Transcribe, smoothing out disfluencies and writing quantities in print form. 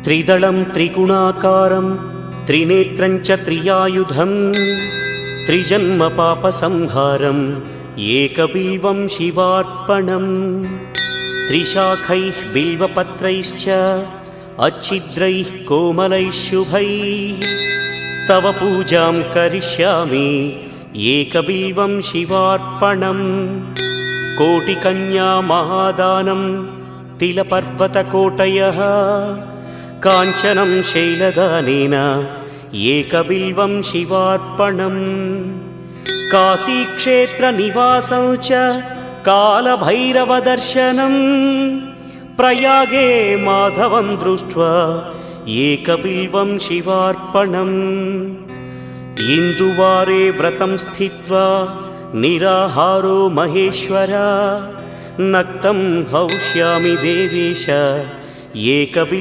त्रिदलं त्रिगुणाकारं त्रिनेत्रं च त्रियायुधं त्रिजन्मपापसंहारम् एकबिल्वं शिवार्पणम् त्रिशाखैः बिल्वपत्रैश्च अच्छिद्रैः कोमलैः शुभैः तव पूजां करिष्यामि एकबिल्वं शिवार्पणम् कोटिकन्या महादानं तिलपर्वतकोटयः काञ्चनं शैलदानेन एकबिल्वं शिवार्पणम् काशीक्षेत्रनिवासं च कालभैरवदर्शनं प्रयागे माधवं दृष्ट्वा एकबिल्वं शिवार्पणम् इन्दुवारे व्रतं स्थित्वा निराहारो महेश्वर नक्तं हौष्यामि देवेश एकबिल्वं